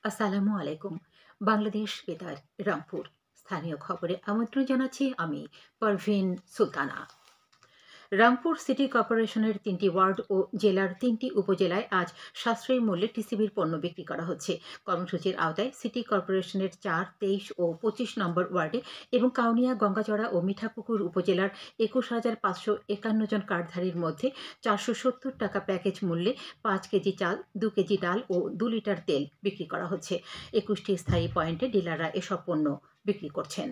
আসসালামু আলাইকুম। বাংলাদেশ বেতার রংপুর স্থানীয় খবরে আমন্ত্রণ জানাচ্ছি আমি পারভিন সুলতানা। রংপুর সিটি কর্পোরেশনের ৩টি ওয়ার্ড ও জেলার ৩টি উপজেলায় আজ সাশ্রয়ী মূল্যে টিসিবির পণ্য বিক্রি করা হচ্ছে। কর্মসূচির আওতায় সিটি কর্পোরেশনের ৪, ২৩ ও ২৫ নম্বর ওয়ার্ডে এবং কাউনিয়া, গঙ্গাচড়া ও মিঠাপুকুর উপজেলার ২১,৫৫১ জন কার্ডধারীর মধ্যে ৪৭০ টাকা প্যাকেজ মূল্যে ৫ কেজি চাল, ২ কেজি ডাল ও ২ লিটার তেল বিক্রি করা হচ্ছে। ২১টি স্থায়ী পয়েন্টে ডিলাররা এসব পণ্য বিক্রি করছেন।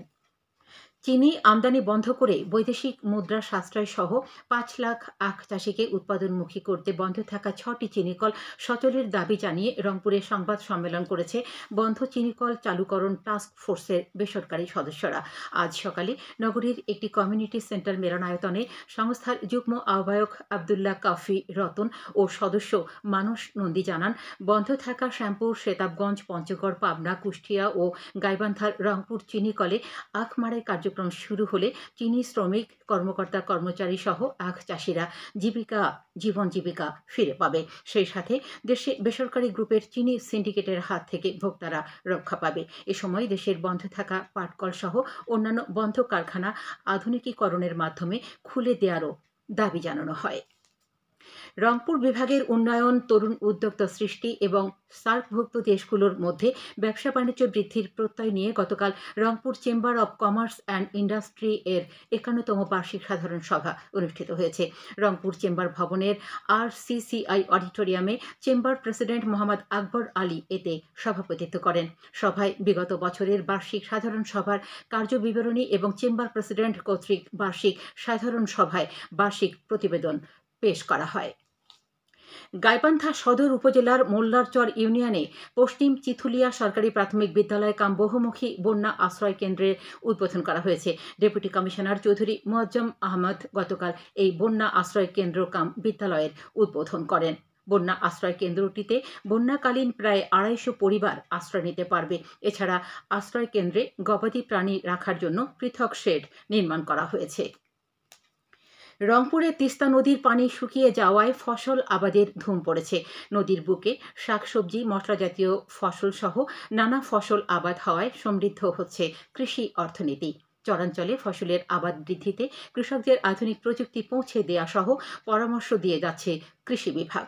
চিনি আমদানি বন্ধ করে বৈদেশিক মুদ্রা সাশ্রয় সহ ৫ লাখ আখ চাষিকে উৎপাদনমুখী করতে বন্ধ থাকা ৬টি চিনিকল সচলের দাবি জানিয়ে রংপুরে সংবাদ সম্মেলন করেছে বন্ধ চিনিকল চালুকরণ টাস্ক ফোর্সের বেসরকারি সদস্যরা। আজ সকালে নগরীর একটি কমিউনিটি সেন্টার মিলনায়তনে সংস্থার যুগ্ম আহ্বায়ক আবদুল্লাহ কাফি রতন ও সদস্য মানস নন্দী জানান, বন্ধ থাকা শ্যামপুর, সেতাবগঞ্জ, পঞ্চগড়, পাবনা, কুষ্টিয়া ও গাইবান্ধার রংপুর চিনিকলে আখ মাড়াই কার্যক্রম শুরু হলে চিনি শ্রমিক, কর্মকর্তা, কর্মচারী সহ আখ চাষিরা জীবন জীবিকা ফিরে পাবে। সেই সাথে দেশে বেসরকারি গ্রুপের চিনি সিন্ডিকেটের হাত থেকে ভোক্তারা রক্ষা পাবে। এ সময় দেশের বন্ধ থাকা পাটকল সহ অন্যান্য বন্ধ কারখানা আধুনিকীকরণের মাধ্যমে খুলে দেওয়ারও দাবি জানানো হয়। রংপুর বিভাগের উন্নয়ন, তরুণ উদ্যোক্তা সৃষ্টি এবং সার্কভুক্ত দেশগুলোর মধ্যে ব্যবসা বাণিজ্য বৃদ্ধির প্রত্যয় নিয়ে গতকাল Rangpur chamber of commerce and industry এর ৫১তম বার্ষিক সাধারণ সভা অনুষ্ঠিত হয়েছে। রংপুর চেম্বার ভবনের RCCI অডিটোরিয়ামে চেম্বার প্রেসিডেন্ট মোহাম্মদ আকবর আলী এতে সভাপতিত্ব করেন। সভায় বিগত বছরের বার্ষিক সাধারণ সভার কার্যবিবরণী এবং চেম্বার প্রেসিডেন্ট কর্তৃক বার্ষিক সাধারণ সভায় বার্ষিক প্রতিবেদন পেশ করা হয়। গাইবান্ধা সদর উপজেলার মোল্লারচর ইউনিয়নে পশ্চিম চিথুলিয়া সরকারি প্রাথমিক বিদ্যালয় কাম বহুমুখী বন্যা আশ্রয় কেন্দ্রের উদ্বোধন করা হয়েছে। ডেপুটি কমিশনার চৌধুরী মোয়াজ্জম আহমদ গতকাল এই বন্যা আশ্রয় কেন্দ্র কাম বিদ্যালয়ের উদ্বোধন করেন। বন্যা আশ্রয় কেন্দ্রটিতে বন্যাকালীন প্রায় ২৫০ পরিবার আশ্রয় নিতে পারবে। এছাড়া আশ্রয় কেন্দ্রে গবাদি প্রাণী রাখার জন্য পৃথক শেড নির্মাণ করা হয়েছে। রংপুরে তিস্তা নদীর পানি শুকিয়ে যাওয়ায় ফসল আবাদের ধুম পড়েছে। নদীর বুকে শাকসবজি, মশলাজাতীয় ফসল সহ নানা ফসল আবাদ হওয়ায় সমৃদ্ধ হচ্ছে কৃষি অর্থনীতি। চরাঞ্চলে ফসলের আবাদ বৃদ্ধিতে কৃষকদের আধুনিক প্রযুক্তি পৌঁছে দেওয়া সহ পরামর্শ দিয়ে যাচ্ছে কৃষি বিভাগ।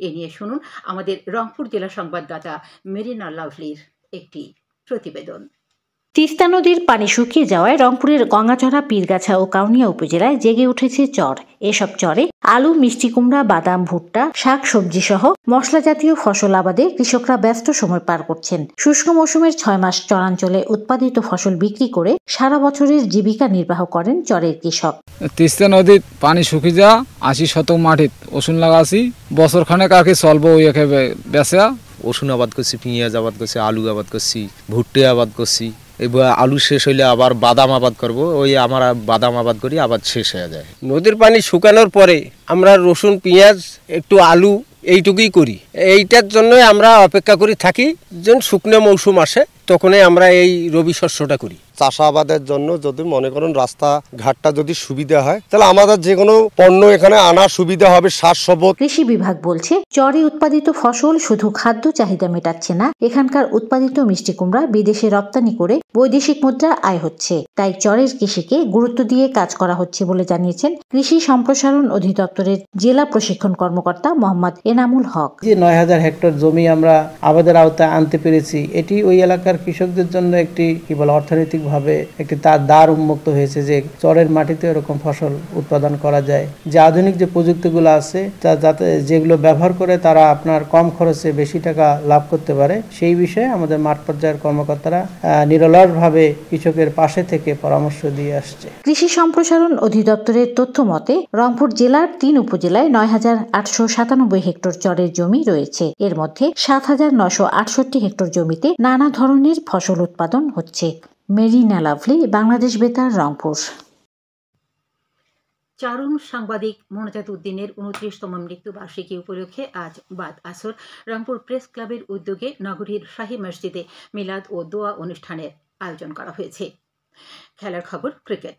এ নিয়ে শুনুন আমাদের রংপুর জেলা সংবাদদাতা মেরিনা লাভলির একটি প্রতিবেদন। তিস্তা নদীর পানি শুকিয়ে যাওয়ায় রংপুরের গঙ্গাচড়া, পীরগাছা ও কাউনিয়া উপজেলায় জেগে উঠেছে চর। এসব চরে আলু, মিষ্টি কুমড়া, বাদাম, ভুট্টা, শাক সবজি সহ মশলা জাতীয় ফসল আবাদে কৃষকরা ব্যস্ত সময় পার করছেন। শুষ্ক মৌসুমের ৬ মাস চরাঞ্চলে উৎপাদিত ফসল বিক্রি করে সারা বছরের জীবিকা নির্বাহ করেন চরের কৃষক। তিস্তা নদীর পানি শুকিয়ে যা ৮০ শতক মাটিত ওষুন লাগাছি, বছর খানেক আগে চলবো ওইকে বেচা। ওষুন আবাদ করছি, পেঁয়াজ আবাদ করছি, আলু আবাদ করছি, ভুট্টে আবাদ করছি। এবার আলু শেষ হইলে আবার বাদাম আবাদ করব, ওই আমরা বাদাম আবাদ করি, আবাদ শেষ হয়ে যায়। নদীর পানি শুকানোর পরে আমরা রসুন, পেঁয়াজ, একটু আলু এইটুকুই করি। এইটার জন্য আমরা অপেক্ষা করে থাকি যেন শুকনো মৌসুম আসে, তখনই আমরা এই রবি শস্যটা করি। চাষাবাদের জন্য যদি মনে করুন রাস্তা ঘাটটা যদি সুবিধা হয়, তাহলে আমাদের যে কোনো পণ্য এখানে আনা সুবিধা হবে। সারসবল কৃষি বিভাগ বলছে, চরে উৎপাদিত ফসল শুধু খাদ্য চাহিদা মেটাচ্ছে না, এখানকার উৎপাদিত মিষ্টি কুমড়া বিদেশে রপ্তানি করে বৈদেশিক মুদ্রা আয় হচ্ছে। তাই চরের কৃষিকে গুরুত্ব দিয়ে কাজ করা হচ্ছে বলে জানিয়েছেন কৃষি সম্প্রসারণ অধিদপ্তরের জেলা প্রশিক্ষণ কর্মকর্তা মোহাম্মদ এনামুল হক। যে ৯,০০০ হেক্টর জমি আমরা আবাদের আওতায় আনতে পেরেছি, এটি ওই এলাকার কৃষকদের জন্য একটি অর্থনৈতিক ভাবে একটি তার দ্বার উন্মুক্ত হয়েছে যে চরের মাটিতে এরকম ফসল উৎপাদন করা যায়। যে আধুনিক যে প্রযুক্তিগুলো আছে যাতে যেগুলো ব্যবহার করে তারা আপনার কম খরচে বেশি টাকা লাভ করতে পারে, সেই বিষয়ে আমাদের মাঠ পর্যায়ের কর্মকর্তারা নিরলসভাবে কৃষকের পাশে থেকে পরামর্শ দিয়ে আসছে। কৃষি সম্প্রসারণ অধিদপ্তরের তথ্য মতে রংপুর জেলার ৩ উপজেলায় ৯,৮৯৭ হেক্টর চরের জমি রয়েছে। এর মধ্যে ৭,৯৬৮ হেক্টর জমিতে নানা ধরনের ফসল উৎপাদন হচ্ছে। মেরিনা লাভলি, বাংলাদেশ বেতার, রংপুর। চারণ সাংবাদিক মোনাজাত উদ্দিনের ২৯তম মৃত্যুবার্ষিকী উপলক্ষে আজ বাদ আসর রংপুর প্রেস ক্লাবের উদ্যোগে নগরীর শাহী মসজিদে মিলাদ ও দোয়া অনুষ্ঠানের আয়োজন করা হয়েছে। খেলার খবর, ক্রিকেট।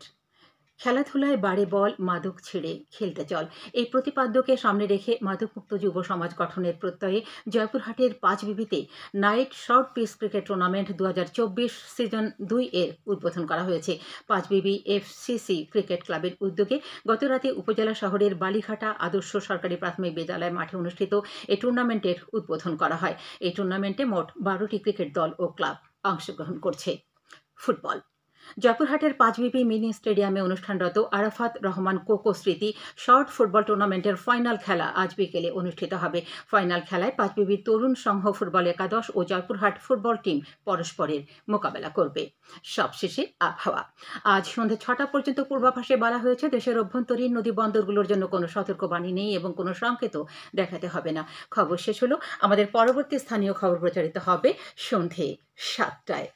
খেলাধুলায় বাড়ে বল, মাদক ছেড়ে খেলতে চল, এই প্রতিপাদ্যকে সামনে রেখে মাদকমুক্ত যুব সমাজ গঠনের প্রত্যয়ে জয়পুরহাটের 5বিবিতে night short pitch cricket tournament 2024 season 2 এর উদ্বোধন করা হয়েছে। 5বিবি এফসিসি ক্রিকেট ক্লাবের উদ্যোগে গতরাতে উপজেলা শহরের বালিঘাটা আদর্শ সরকারি প্রাথমিক বিদ্যালয় মাঠে অনুষ্ঠিত এই টুর্নামেন্টের উদ্বোধন করা হয়। এই টুর্নামেন্টে মোট 12টি ক্রিকেট দল ও ক্লাব অংশগ্রহণ করছে। ফুটবল। জয়পুরহাটের 5বিবি মিনি স্টেডিয়ামে অনুষ্ঠানরত আরাফাত রহমান কোকো স্মৃতি শর্ট ফুটবল টুর্নামেন্টের ফাইনাল খেলা আজ বিকেলে অনুষ্ঠিত হবে। ফাইনাল খেলায় 5বিবি তরুণ সংঘ ফুটবল একাদশ ও জয়পুরহাট ফুটবল টিম পরস্পরের মোকাবেলা করবে। সবশেষে আবহাওয়া। আজ সন্ধ্যে 6টা পর্যন্ত পূর্বাভাসে বলা হয়েছে দেশের অভ্যন্তরীণ নদী বন্দরগুলোর জন্য কোনো সতর্কবাণী নেই এবং কোনো সংকেত দেখাতে হবে না। খবর শেষ হলো। আমাদের পরবর্তী স্থানীয় খবর প্রচারিত হবে সন্ধ্যে 7টায়।